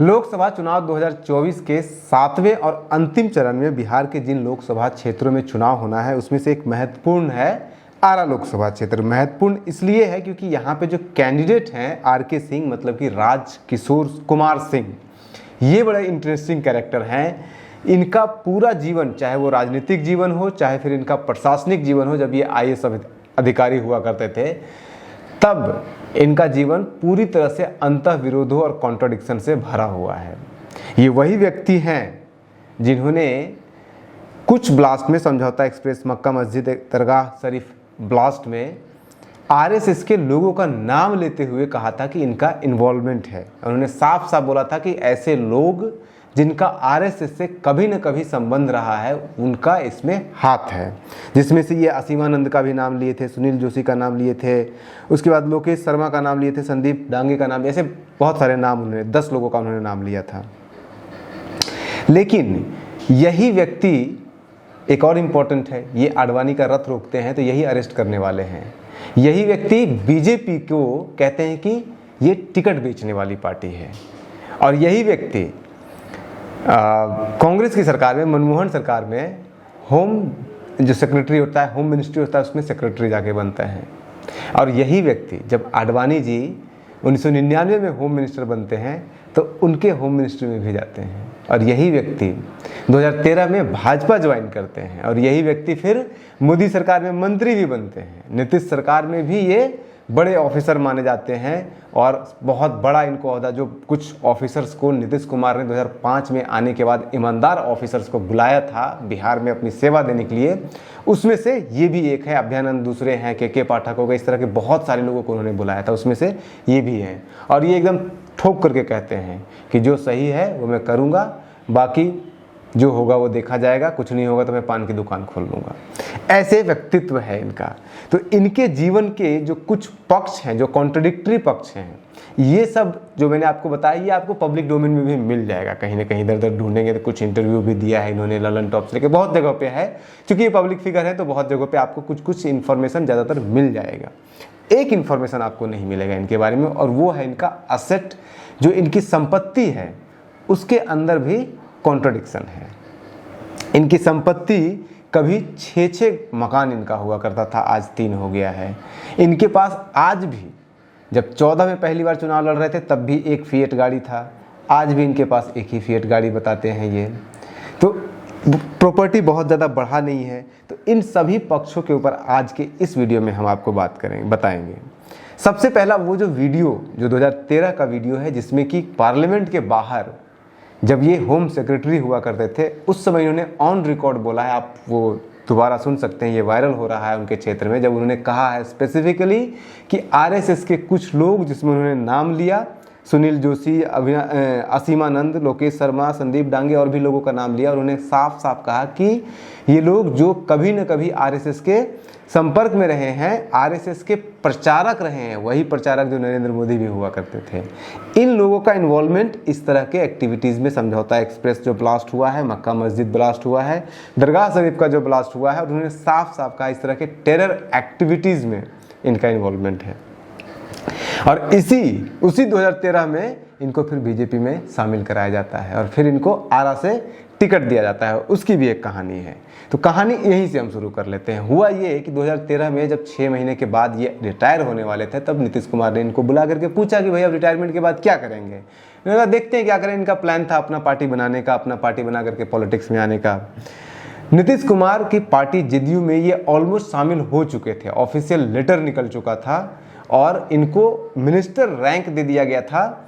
लोकसभा चुनाव 2024 के 7वें और अंतिम चरण में बिहार के जिन लोकसभा क्षेत्रों में चुनाव होना है उसमें से एक महत्वपूर्ण है आरा लोकसभा क्षेत्र। महत्वपूर्ण इसलिए है क्योंकि यहाँ पे जो कैंडिडेट हैं आर.के. सिंह मतलब कि राज किशोर कुमार सिंह, ये बड़े इंटरेस्टिंग कैरेक्टर हैं। इनका पूरा जीवन, चाहे वो राजनीतिक जीवन हो चाहे फिर इनका प्रशासनिक जीवन हो, जब ये आई.ए.एस. अधिकारी हुआ करते थे तब इनका जीवन पूरी तरह से अंतः विरोधों और कॉन्ट्रडिक्शन से भरा हुआ है। ये वही व्यक्ति हैं जिन्होंने कुछ ब्लास्ट में, समझौता एक्सप्रेस, मक्का मस्जिद, दरगाह शरीफ ब्लास्ट में आरएसएस के लोगों का नाम लेते हुए कहा था कि इनका इन्वॉल्वमेंट है। उन्होंने साफ साफ बोला था कि ऐसे लोग जिनका आरएसएस से कभी न कभी संबंध रहा है उनका इसमें हाथ है, जिसमें से ये असीमानंद का भी नाम लिए थे, सुनील जोशी का नाम लिए थे, उसके बाद लोकेश शर्मा का नाम लिए थे, संदीप डांगे का नाम, ऐसे बहुत सारे नाम उन्होंने, 10 लोगों का उन्होंने नाम लिया था। लेकिन यही व्यक्ति एक और इम्पोर्टेंट है, ये आडवाणी का रथ रोकते हैं तो यही अरेस्ट करने वाले हैं। यही व्यक्ति बीजेपी को कहते हैं कि ये टिकट बेचने वाली पार्टी है, और यही व्यक्ति कांग्रेस की सरकार में, मनमोहन सरकार में होम जो सेक्रेटरी होता है, होम मिनिस्ट्री होता है, उसमें सेक्रेटरी जाके बनता है। और यही व्यक्ति जब आडवाणी जी 1999 में होम मिनिस्टर बनते हैं तो उनके होम मिनिस्ट्री में भी जाते हैं। और यही व्यक्ति 2013 में भाजपा ज्वाइन करते हैं, और यही व्यक्ति फिर मोदी सरकार में मंत्री भी बनते हैं। नीतीश सरकार में भी ये बड़े ऑफिसर माने जाते हैं, और बहुत बड़ा इनको ओहदा, जो कुछ ऑफिसर्स को नीतीश कुमार ने 2005 में आने के बाद ईमानदार ऑफिसर्स को बुलाया था बिहार में अपनी सेवा देने के लिए, उसमें से ये भी एक है। अभ्यानंद दूसरे हैं, के पाठक हो गए, इस तरह के बहुत सारे लोगों को उन्होंने बुलाया था, उसमें से ये भी हैं। और ये एकदम ठोक करके कहते हैं कि जो सही है वो मैं करूँगा, बाकी जो होगा वो देखा जाएगा, कुछ नहीं होगा तो मैं पान की दुकान खोल लूँगा। ऐसे व्यक्तित्व है इनका। तो इनके जीवन के जो कुछ पक्ष हैं, जो कॉन्ट्रडिक्टरी पक्ष हैं, ये सब जो मैंने आपको बताया ये आपको पब्लिक डोमेन में भी मिल जाएगा। कहीं ना कहीं इधर उधर ढूंढेंगे तो कुछ इंटरव्यू भी दिया है इन्होंने, ललन टॉप से लेकर बहुत जगह पे है। क्योंकि ये पब्लिक फिगर है तो बहुत जगह पे आपको कुछ कुछ इन्फॉर्मेशन ज़्यादातर मिल जाएगा। एक इन्फॉर्मेशन आपको नहीं मिलेगा इनके बारे में, और वो है इनका असेट, जो इनकी संपत्ति है उसके अंदर भी कॉन्ट्रडिक्शन है। इनकी संपत्ति कभी 6 मकान इनका हुआ करता था, आज 3 हो गया है। इनके पास आज भी, जब 14 में पहली बार चुनाव लड़ रहे थे तब भी एक फिएट गाड़ी था, आज भी इनके पास एक ही फिएट गाड़ी बताते हैं ये। तो प्रॉपर्टी बहुत ज़्यादा बढ़ा नहीं है। तो इन सभी पक्षों के ऊपर आज के इस वीडियो में हम आपको बताएंगे। सबसे पहला वो जो वीडियो, जो 2013 का वीडियो है, जिसमें कि पार्लियामेंट के बाहर जब ये होम सेक्रेटरी हुआ करते थे उस समय इन्होंने ऑन रिकॉर्ड बोला है, आप वो दोबारा सुन सकते हैं, ये वायरल हो रहा है उनके क्षेत्र में, जब उन्होंने कहा है स्पेसिफिकली कि आरएसएस के कुछ लोग, जिसमें उन्होंने नाम लिया सुनील जोशी, असीमानंद, लोकेश शर्मा, संदीप डांगे और भी लोगों का नाम लिया, और उन्होंने साफ साफ कहा कि ये लोग जो कभी न कभी आरएसएस के संपर्क में रहे हैं, आरएसएस के प्रचारक रहे हैं, वही प्रचारक जो नरेंद्र मोदी भी हुआ करते थे, इन लोगों का इन्वॉल्वमेंट इस तरह के एक्टिविटीज़ में, समझौता एक्सप्रेस जो ब्लास्ट हुआ है, मक्का मस्जिद ब्लास्ट हुआ है, दरगाह शरीफ का जो ब्लास्ट हुआ है, और उन्होंने साफ साफ कहा इस तरह के टेरर एक्टिविटीज़ में इनका इन्वॉल्वमेंट है। और उसी 2013 में इनको फिर बीजेपी में शामिल कराया जाता है, और फिर इनको आरा से टिकट दिया जाता है। उसकी भी एक कहानी है। तो कहानी यहीं से हम शुरू कर लेते हैं। हुआ ये कि 2013 में जब 6 महीने के बाद ये रिटायर होने वाले थे, तब नीतीश कुमार ने इनको बुला करके पूछा कि भाई अब रिटायरमेंट के बाद क्या करेंगे। इन्होंने कहा देखते हैं क्या करें। इनका प्लान था अपना पार्टी बनाने का, अपना पार्टी बना करके पॉलिटिक्स में आने का। नीतीश कुमार की पार्टी जेडीयू में ये ऑलमोस्ट शामिल हो चुके थे, ऑफिशियल लेटर निकल चुका था, और इनको मिनिस्टर रैंक दे दिया गया था,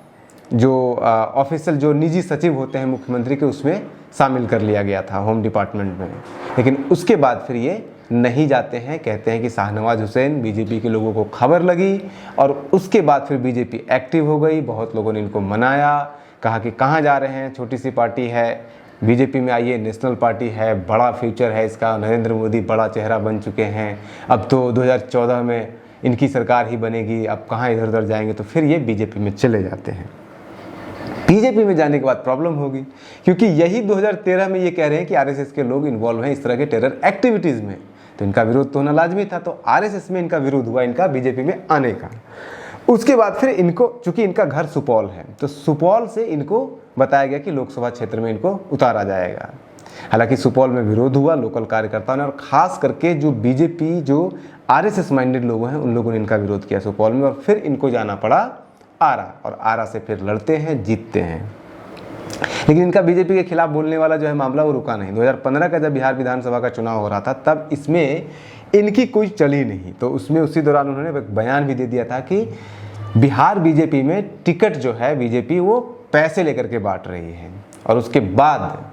जो ऑफिशियल जो निजी सचिव होते हैं मुख्यमंत्री के, उसमें शामिल कर लिया गया था होम डिपार्टमेंट में। लेकिन उसके बाद फिर ये नहीं जाते हैं। कहते हैं कि शाहनवाज हुसैन, बीजेपी के लोगों को खबर लगी, और उसके बाद फिर बीजेपी एक्टिव हो गई। बहुत लोगों ने इनको मनाया, कहा कि कहाँ जा रहे हैं, छोटी सी पार्टी है, बीजेपी में आइए, नेशनल पार्टी है, बड़ा फ्यूचर है इसका, नरेंद्र मोदी बड़ा चेहरा बन चुके हैं, अब तो 2014 में इनकी सरकार ही बनेगी, अब कहाँ इधर उधर जाएंगे। तो फिर ये बीजेपी में चले जाते हैं। बीजेपी में जाने के बाद प्रॉब्लम होगी, क्योंकि यही 2013 में ये कह रहे हैं कि आरएसएस के लोग इन्वॉल्व हैं इस तरह के टेरर एक्टिविटीज़ में, तो इनका विरोध तो होना लाजमी था। तो आरएसएस में इनका विरोध हुआ, इनका बीजेपी में आने का। उसके बाद फिर इनको, चूंकि इनका घर सुपौल है, तो सुपौल से इनको बताया गया कि लोकसभा क्षेत्र में इनको उतारा जाएगा। हालांकि सुपौल में विरोध हुआ लोकल कार्यकर्ताओं ने, और खास करके जो बीजेपी, जो आरएसएस माइंडेड लोग हैं, उन लोगों ने इनका विरोध किया सुपौल में, और फिर इनको जाना पड़ा आरा, और आरा से फिर लड़ते हैं, जीतते हैं। लेकिन इनका बीजेपी के खिलाफ बोलने वाला जो है मामला वो रुका नहीं। 2015 का जब बिहार विधानसभा का चुनाव हो रहा था, तब इसमें इनकी कोई चली नहीं, तो उसमें उसी दौरान उन्होंने एक बयान भी दे दिया था कि बिहार बीजेपी में टिकट जो है बीजेपी वो पैसे लेकर के बांट रही है। और उसके बाद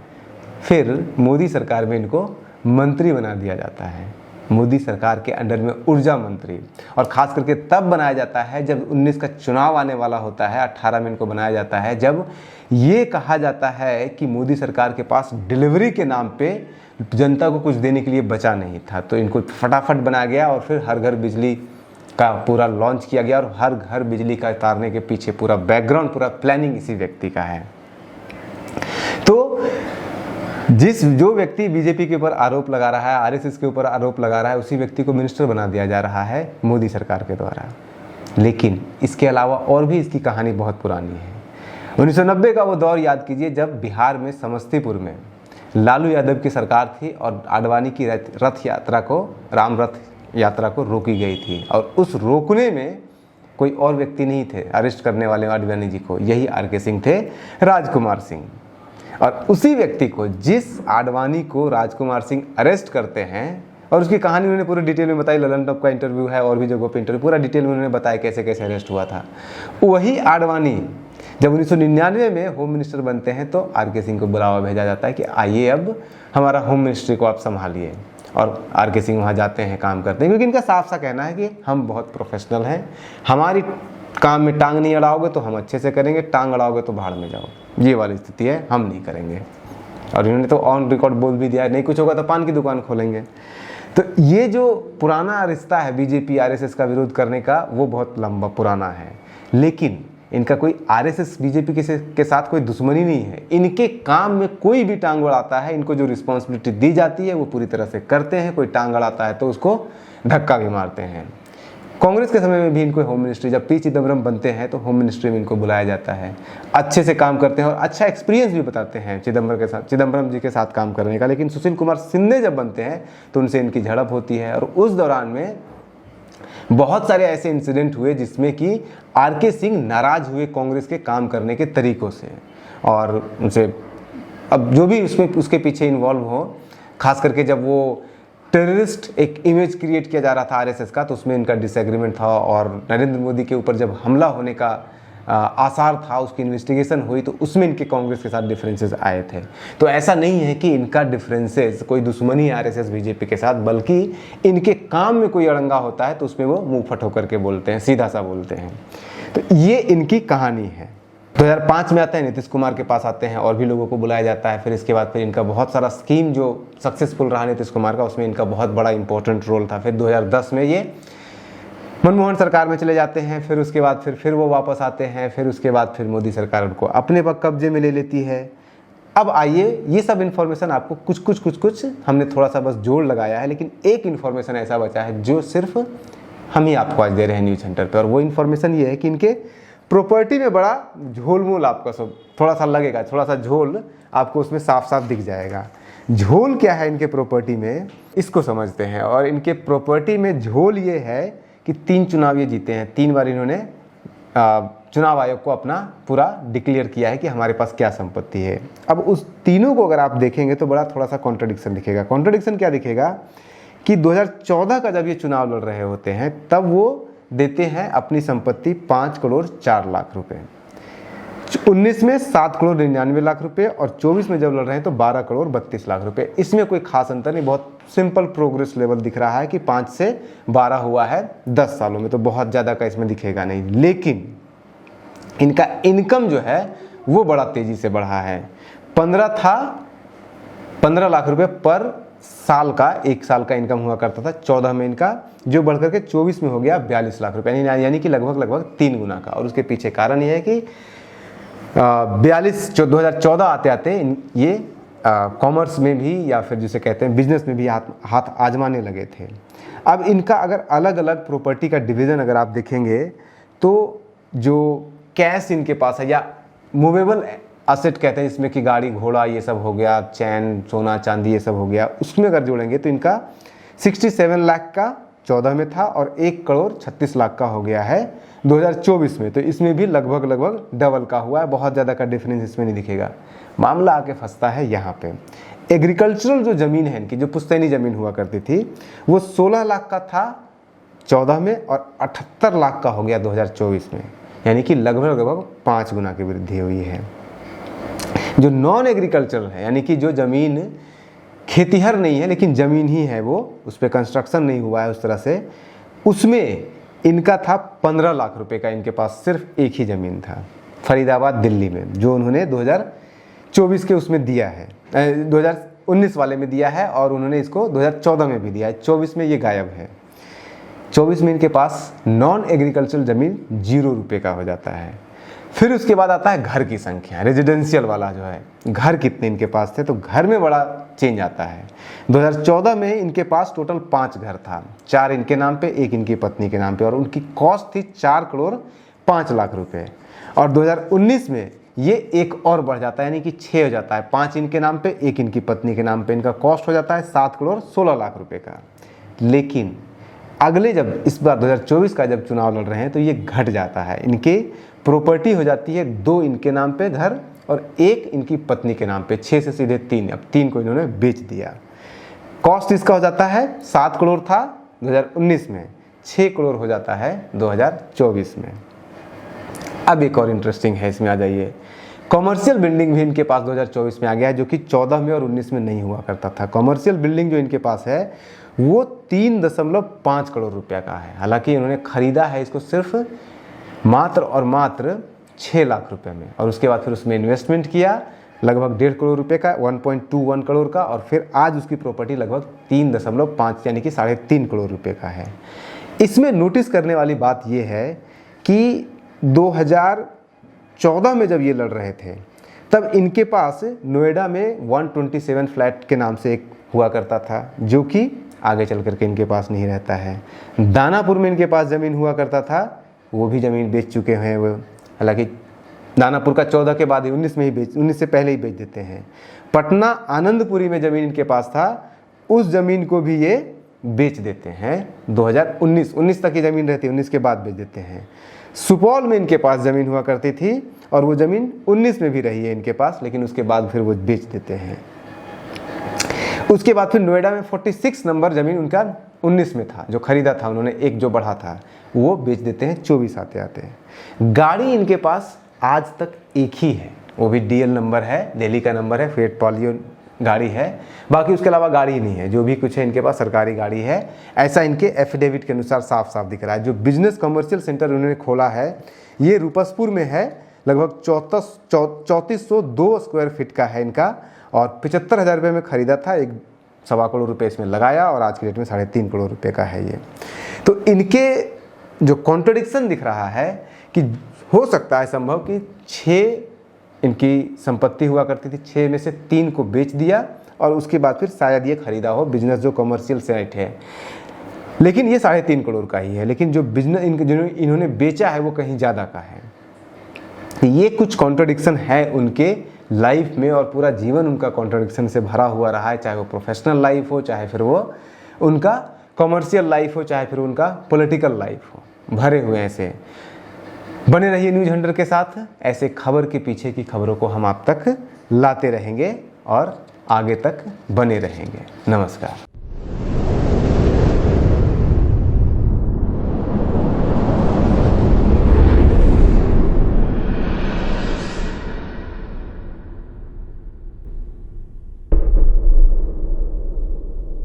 फिर मोदी सरकार में इनको मंत्री बना दिया जाता है, मोदी सरकार के अंडर में ऊर्जा मंत्री, और ख़ास करके तब बनाया जाता है जब 19 का चुनाव आने वाला होता है। 18 में इनको बनाया जाता है जब ये कहा जाता है कि मोदी सरकार के पास डिलीवरी के नाम पे जनता को कुछ देने के लिए बचा नहीं था, तो इनको फटाफट बनाया गया और फिर हर घर बिजली का पूरा लॉन्च किया गया, और हर घर बिजली का उतारने के पीछे पूरा बैकग्राउंड, पूरा प्लानिंग इसी व्यक्ति का है। तो जो व्यक्ति बीजेपी के ऊपर आरोप लगा रहा है, आरएसएस के ऊपर आरोप लगा रहा है, उसी व्यक्ति को मिनिस्टर बना दिया जा रहा है मोदी सरकार के द्वारा। लेकिन इसके अलावा और भी इसकी कहानी बहुत पुरानी है। 1990 का वो दौर याद कीजिए जब बिहार में समस्तीपुर में लालू यादव की सरकार थी और आडवाणी की रथ यात्रा को, राम रथ यात्रा को रोकी गई थी, और उस रोकने में कोई और व्यक्ति नहीं थे अरेस्ट करने वाले आडवाणी जी को, यही आर.के. सिंह थे, राजकुमार सिंह। और उसी व्यक्ति को, जिस आडवाणी को राजकुमार सिंह अरेस्ट करते हैं, और उसकी कहानी उन्होंने पूरी डिटेल में बताई, ललन टॉप का इंटरव्यू है और भी जगहों पे इंटरव्यू, पूरा डिटेल में उन्होंने बताया कैसे कैसे अरेस्ट हुआ था। वही आडवाणी जब 1999 में होम मिनिस्टर बनते हैं तो आर.के. सिंह को बुलावा भेजा जाता है कि आइए अब हमारा होम मिनिस्ट्री को आप संभालिए, और आर.के. सिंह वहाँ जाते हैं, काम करते हैं, क्योंकि इनका साफ सा कहना है कि हम बहुत प्रोफेशनल हैं, हमारी काम में टांग नहीं अड़ाओगे तो हम अच्छे से करेंगे, टांग अड़ाओगे तो भाड़ में जाओ, ये वाली स्थिति है, हम नहीं करेंगे। और इन्होंने तो ऑन रिकॉर्ड बोल भी दिया, नहीं कुछ होगा तो पान की दुकान खोलेंगे। तो ये जो पुराना रिश्ता है बीजेपी आरएसएस का विरोध करने का, वो बहुत लंबा पुराना है। लेकिन इनका कोई आरएसएस बीजेपी के साथ कोई दुश्मनी नहीं है। इनके काम में कोई भी टांग अड़ाता है, इनको जो रिस्पॉन्सिबिलिटी दी जाती है वो पूरी तरह से करते हैं। कोई टांग अड़ाता है तो उसको धक्का भी मारते हैं। कांग्रेस के समय में भी इनको होम मिनिस्ट्री, जब पी चिदम्बरम बनते हैं तो होम मिनिस्ट्री में इनको बुलाया जाता है, अच्छे से काम करते हैं और अच्छा एक्सपीरियंस भी बताते हैं चिदम्बरम जी के साथ काम करने का। लेकिन सुशील कुमार शिंदे जब बनते हैं तो उनसे इनकी झड़प होती है, और उस दौरान में बहुत सारे ऐसे इंसिडेंट हुए जिसमें कि आर.के. सिंह नाराज हुए कांग्रेस के काम करने के तरीकों से, और उनसे अब जो भी उसमें उसके पीछे इन्वॉल्व हो, खास करके जब वो टेररिस्ट एक इमेज क्रिएट किया जा रहा था आरएसएस का, तो उसमें इनका डिसएग्रीमेंट था, और नरेंद्र मोदी के ऊपर जब हमला होने का आसार था, उसकी इन्वेस्टिगेशन हुई, तो उसमें इनके कांग्रेस के साथ डिफरेंसेस आए थे। तो ऐसा नहीं है कि इनका डिफरेंसेस कोई दुश्मनी है आरएसएस बीजेपी के साथ, बल्कि इनके काम में कोई अड़ंगा होता है तो उसमें वो मुंह फट होकर के बोलते हैं, सीधा सा बोलते हैं। तो ये इनकी कहानी है। 2005 में आते हैं, नीतीश कुमार के पास आते हैं, और भी लोगों को बुलाया जाता है। फिर इसके बाद फिर इनका बहुत सारा स्कीम जो सक्सेसफुल रहा नीतीश कुमार का, उसमें इनका बहुत बड़ा इंपॉर्टेंट रोल था। फिर 2010 में ये मनमोहन सरकार में चले जाते हैं, फिर उसके बाद फिर वो वापस आते हैं, फिर उसके बाद फिर मोदी सरकार उनको अपने पर कब्जे में ले लेती है। अब आइए, ये सब इन्फॉर्मेशन आपको कुछ हमने थोड़ा सा बस जोड़ लगाया है, लेकिन एक इन्फॉर्मेशन ऐसा बचा है जो सिर्फ हम ही आपको आज दे रहे हैं न्यूज़ सेंटर पर, और वो इन्फॉर्मेशन ये है कि इनके प्रॉपर्टी में बड़ा झोलमोल आपको सब थोड़ा सा लगेगा, थोड़ा सा झोल आपको उसमें साफ साफ दिख जाएगा। झोल क्या है इनके प्रॉपर्टी में, इसको समझते हैं। और इनके प्रॉपर्टी में झोल ये है कि 3 चुनाव ये जीते हैं, 3 बार इन्होंने चुनाव आयोग को अपना पूरा डिक्लेयर किया है कि हमारे पास क्या संपत्ति है। अब उस तीनों को अगर आप देखेंगे तो बड़ा थोड़ा सा कॉन्ट्रडिक्शन दिखेगा। कॉन्ट्रडिक्शन क्या दिखेगा कि 2014 का जब ये चुनाव लड़ रहे होते हैं तब वो देते हैं अपनी संपत्ति 5 करोड़ 4 लाख रुपए, 19 में 7 करोड़ 99 लाख रुपए, और 24 में जब लड़ रहे हैं तो 12 करोड़ 32 लाख रुपए। इसमें कोई खास अंतर नहीं, बहुत सिंपल प्रोग्रेस लेवल दिख रहा है कि 5 से 12 हुआ है 10 सालों में, तो बहुत ज़्यादा का इसमें दिखेगा नहीं। लेकिन इनका इनकम जो है वो बड़ा तेज़ी से बढ़ा है। 15 लाख रुपए पर साल का, 1 साल का इनकम हुआ करता था 14 में इनका, जो बढ़कर के 24 में हो गया 42 लाख रुपए, यानी कि लगभग 3 गुना का। और उसके पीछे कारण ये है कि 2014 आते आते ये कॉमर्स में भी, या फिर जिसे कहते हैं बिजनेस में भी हाथ आजमाने लगे थे। अब इनका अगर अलग अलग प्रॉपर्टी का डिवीज़न अगर आप देखेंगे तो जो कैश इनके पास है या मूवेबल असेट कहते हैं, जिसमें कि गाड़ी घोड़ा ये सब हो गया, चैन सोना चांदी ये सब हो गया, उसमें अगर जोड़ेंगे तो इनका 67 लाख का 14 में था और 1 करोड़ 36 लाख का हो गया है 2024 में। तो इसमें भी लगभग डबल का हुआ है, बहुत ज़्यादा का डिफरेंस इसमें नहीं दिखेगा। मामला आके फंसता है यहाँ पे। एग्रीकल्चरल जो ज़मीन है इनकी, जो पुश्तैनी ज़मीन हुआ करती थी, वो 16 लाख का था 14 में और 78 लाख का हो गया 2024 में, यानी कि लगभग 5 गुना की वृद्धि हुई है। जो नॉन एग्रीकल्चरल है, यानी कि जो ज़मीन खेतीहर नहीं है लेकिन ज़मीन ही है, वो उस पर कंस्ट्रक्शन नहीं हुआ है उस तरह से, उसमें इनका था 15 लाख रुपए का। इनके पास सिर्फ एक ही ज़मीन था फरीदाबाद दिल्ली में, जो उन्होंने 2024 के उसमें दिया है, 2019 वाले में दिया है और उन्होंने इसको 2014 में भी दिया है। 24 में ये गायब है। 24 में इनके पास नॉन एग्रीकल्चरल ज़मीन 0 रुपये का हो जाता है। फिर उसके बाद आता है घर की संख्या, रेजिडेंशियल वाला जो है, घर कितने इनके पास थे, तो घर में बड़ा चेंज आता है। 2014 में इनके पास टोटल 5 घर था, 4 इनके नाम पे, 1 इनकी पत्नी के नाम पे, और उनकी कॉस्ट थी 4 करोड़ 5 लाख रुपए। और 2019 में ये एक और बढ़ जाता है, यानी कि 6 हो जाता है, 5 इनके नाम पे, 1 इनकी पत्नी के नाम पे, इनका कॉस्ट हो जाता है 7 करोड़ 16 लाख रुपए का। लेकिन अगले जब इस बार 2024 का जब चुनाव लड़ रहे हैं तो ये घट जाता है, इनके प्रॉपर्टी हो जाती है 2 इनके नाम पे घर और 1 इनकी पत्नी के नाम पे, 6 से सीधे 3, अब 3 को इन्होंने बेच दिया। कॉस्ट इसका हो जाता है 7 करोड़ था 2019 में, 6 करोड़ हो जाता है 2024 में। अब एक और इंटरेस्टिंग है, इसमें आ जाइए। कॉमर्शियल बिल्डिंग भी इनके पास 2024 में आ गया है, जो कि 14 में और 19 में नहीं हुआ करता था। कॉमर्शियल बिल्डिंग जो इनके पास है वो 3.5 करोड़ रुपया का है। हालांकि इन्होंने खरीदा है इसको सिर्फ मात्र और मात्र 6 लाख रुपए में, और उसके बाद फिर उसमें इन्वेस्टमेंट किया लगभग 1.5 करोड़ रुपए का, 1.21 करोड़ का, और फिर आज उसकी प्रॉपर्टी लगभग 3.5 यानी कि 3.5 करोड़ रुपए का है। इसमें नोटिस करने वाली बात यह है कि 2014 में जब ये लड़ रहे थे तब इनके पास नोएडा में 127 फ्लैट के नाम से एक हुआ करता था, जो कि आगे चल करके इनके पास नहीं रहता है। दानापुर में इनके पास ज़मीन हुआ करता था, वो भी ज़मीन बेच चुके हैं वो। हालांकि दानापुर का 14 के बाद ही 19 में ही 19 से पहले ही बेच देते हैं। पटना आनंदपुरी में ज़मीन इनके पास था, उस ज़मीन को भी ये बेच देते हैं 2019 तक की ज़मीन रहती है, 19 के बाद बेच देते हैं। सुपौल में इनके पास ज़मीन हुआ करती थी और वो ज़मीन 19 में भी रही है इनके पास, लेकिन उसके बाद फिर वो बेच देते हैं। उसके बाद फिर नोएडा में 46 नंबर ज़मीन उनका 19 में था, जो खरीदा था उन्होंने, एक जो बढ़ा था, वो बेच देते हैं 24 आते आते हैं। गाड़ी इनके पास आज तक एक ही है, वो भी DL नंबर है, दिल्ली का नंबर है, फिएट पॉलियो गाड़ी है, बाकी उसके अलावा गाड़ी नहीं है। जो भी कुछ है इनके पास सरकारी गाड़ी है, ऐसा इनके एफिडेविट के अनुसार साफ साफ दिख रहा है। जो बिजनेस कमर्शियल सेंटर उन्होंने खोला है ये रूपसपुर में है, लगभग 3402 स्क्वायर फीट का है इनका, और 75,000 रुपये में ख़रीदा था, 1.25 करोड़ रुपये इसमें लगाया और आज की डेट में 3.5 करोड़ रुपये का है ये। तो इनके जो कॉन्ट्रडिक्शन दिख रहा है कि हो सकता है संभव कि 6 इनकी संपत्ति हुआ करती थी, 6 में से 3 को बेच दिया और उसके बाद फिर शायद ये खरीदा हो बिजनेस जो कमर्शियल साइट है, लेकिन ये 3.5 करोड़ का ही है। लेकिन जो बिजनेस इन्होंने बेचा है वो कहीं ज़्यादा का है। ये कुछ कॉन्ट्रडिक्शन है उनके लाइफ में, और पूरा जीवन उनका कॉन्ट्रडिक्शन से भरा हुआ रहा है, चाहे वो प्रोफेशनल लाइफ हो, चाहे फिर वो उनका कमर्शियल लाइफ हो, चाहे फिर उनका पॉलिटिकल लाइफ हो, भरे हुए ऐसे। बने रहिए न्यूज़ हंटर के साथ, ऐसे खबर के पीछे की खबरों को हम आप तक लाते रहेंगे और आगे तक बने रहेंगे। नमस्कार।